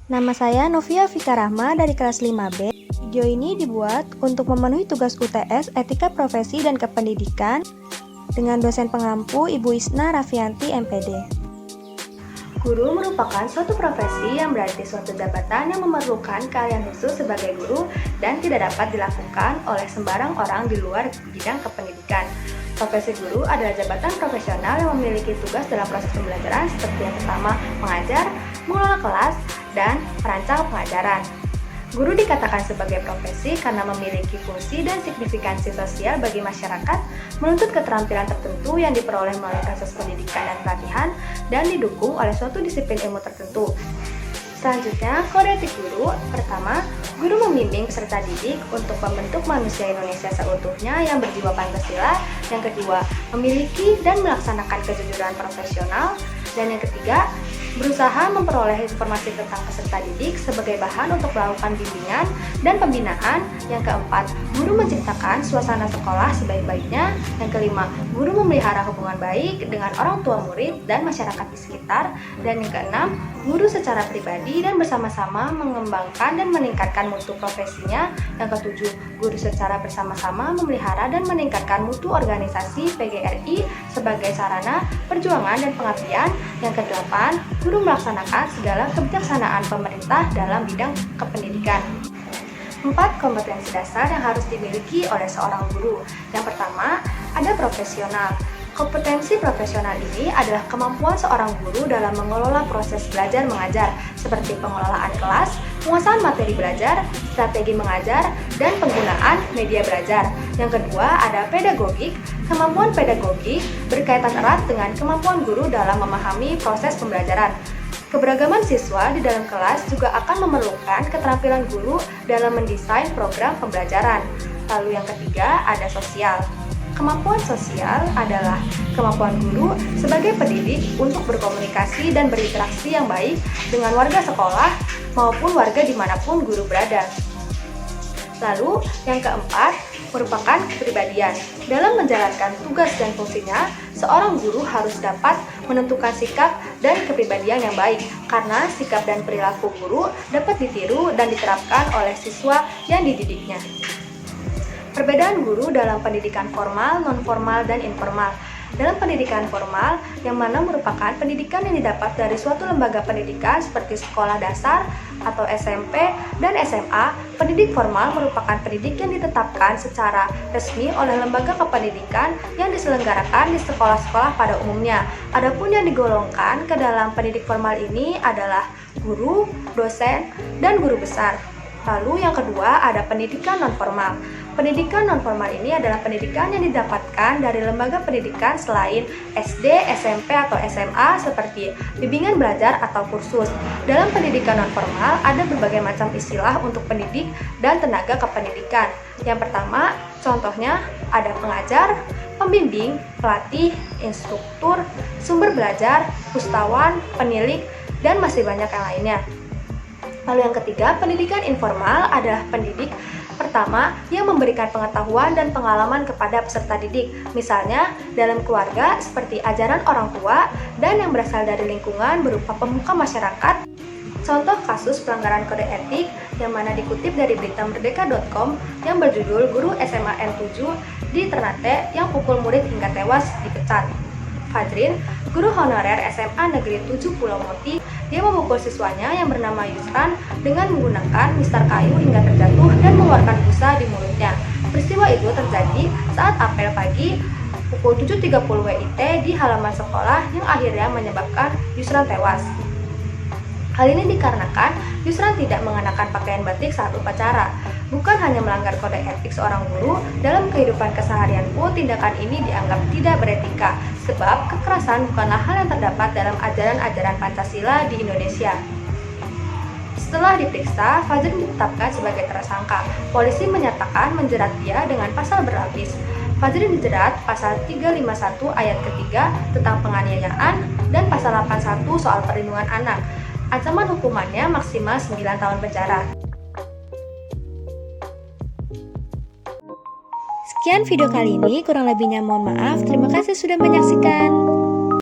Nama saya Novia Fika Rahma dari kelas 5B. Video ini dibuat untuk memenuhi tugas UTS Etika Profesi dan Kependidikan dengan dosen pengampu Ibu Isna Rafianti MPD. Guru merupakan suatu profesi yang berarti suatu jabatan yang memerlukan keahlian khusus sebagai guru dan tidak dapat dilakukan oleh sembarang orang di luar bidang kependidikan. Profesi guru adalah jabatan profesional yang memiliki tugas dalam proses pembelajaran seperti yang pertama mengajar, mengelola kelas, dan merancang pengajaran. Guru dikatakan sebagai profesi karena memiliki fungsi dan signifikansi sosial bagi masyarakat, menuntut keterampilan tertentu yang diperoleh melalui proses pendidikan dan pelatihan, dan didukung oleh suatu disiplin ilmu tertentu. Selanjutnya, kode etik guru. Pertama, guru membimbing peserta didik untuk membentuk manusia Indonesia seutuhnya yang berjiwa Pancasila. Yang kedua, memiliki dan melaksanakan kejujuran profesional. Dan yang ketiga, berusaha memperoleh informasi tentang peserta didik sebagai bahan untuk melakukan bimbingan dan pembinaan. Yang keempat, guru menciptakan suasana sekolah sebaik-baiknya. Yang kelima, guru memelihara hubungan baik dengan orang tua murid dan masyarakat di sekitar. Dan yang keenam, guru secara pribadi dan bersama-sama mengembangkan dan meningkatkan mutu profesinya. Yang ketujuh, guru secara bersama-sama memelihara dan meningkatkan mutu organisasi PGRI sebagai sarana perjuangan dan pengabdian. Yang kedelapan, guru melaksanakan segala kebijaksanaan pemerintah dalam bidang kependidikan. 4 kompetensi dasar yang harus dimiliki oleh seorang guru. Yang pertama, ada profesional. Kompetensi profesional ini adalah kemampuan seorang guru dalam mengelola proses belajar mengajar, seperti pengelolaan kelas, penguasaan materi belajar, strategi mengajar, dan penggunaan media belajar. Yang kedua, ada pedagogik. Kemampuan pedagogik berkaitan erat dengan kemampuan guru dalam memahami proses pembelajaran. Keberagaman siswa di dalam kelas juga akan memerlukan keterampilan guru dalam mendesain program pembelajaran. Lalu yang ketiga, ada sosial. Kemampuan sosial adalah kemampuan guru sebagai pendidik untuk berkomunikasi dan berinteraksi yang baik dengan warga sekolah maupun warga dimanapun guru berada. Lalu, yang keempat, merupakan kepribadian. Dalam menjalankan tugas dan fungsinya, seorang guru harus dapat menentukan sikap dan kepribadian yang baik, karena sikap dan perilaku guru dapat ditiru dan diterapkan oleh siswa yang dididiknya. Perbedaan guru dalam pendidikan formal, non-formal, dan informal. Dalam pendidikan formal, yang mana merupakan pendidikan yang didapat dari suatu lembaga pendidikan seperti sekolah dasar atau SMP dan SMA, pendidik formal merupakan pendidik yang ditetapkan secara resmi oleh lembaga kependidikan yang diselenggarakan di sekolah-sekolah pada umumnya. Adapun yang digolongkan ke dalam pendidik formal ini adalah guru, dosen, dan guru besar. Lalu yang kedua ada pendidikan non-formal. Pendidikan non-formal ini adalah pendidikan yang didapatkan dari lembaga pendidikan selain SD, SMP, atau SMA seperti bimbingan belajar atau kursus. Dalam pendidikan non-formal ada berbagai macam istilah untuk pendidik dan tenaga kependidikan. Yang pertama, contohnya ada pengajar, pembimbing, pelatih, instruktur, sumber belajar, ustawan, penilik, dan masih banyak yang lainnya. Lalu yang ketiga, pendidikan informal adalah pendidik pertama yang memberikan pengetahuan dan pengalaman kepada peserta didik, misalnya dalam keluarga seperti ajaran orang tua dan yang berasal dari lingkungan berupa pemuka masyarakat. Contoh kasus pelanggaran kode etik yang mana dikutip dari berita merdeka.com yang berjudul Guru SMA N7 di Ternate yang pukul murid hingga tewas dipecat. Fajrin, guru honorer SMA Negeri 7 Pulau Moti, dia memukul siswanya yang bernama Yusran dengan menggunakan mistar kayu hingga terjatuh dan mengeluarkan busa di mulutnya. Peristiwa itu terjadi saat apel pagi pukul 7.30 WIT di halaman sekolah yang akhirnya menyebabkan Yusran tewas. Hal ini dikarenakan Yusran tidak mengenakan pakaian batik saat upacara. Bukan hanya melanggar kode etik seorang guru, dalam kehidupan keseharian pun tindakan ini dianggap tidak beretika, sebab kekerasan bukanlah hal yang terdapat dalam ajaran-ajaran Pancasila di Indonesia. Setelah diperiksa, Fajrin ditetapkan sebagai tersangka. Polisi menyatakan menjerat dia dengan pasal berlapis. Fajrin dijerat pasal 351 ayat ketiga tentang penganiayaan dan pasal 81 soal perlindungan anak. Ancaman hukumannya maksimal 9 tahun penjara. Sekian video kali ini, kurang lebihnya mohon maaf. Terima kasih sudah menyaksikan.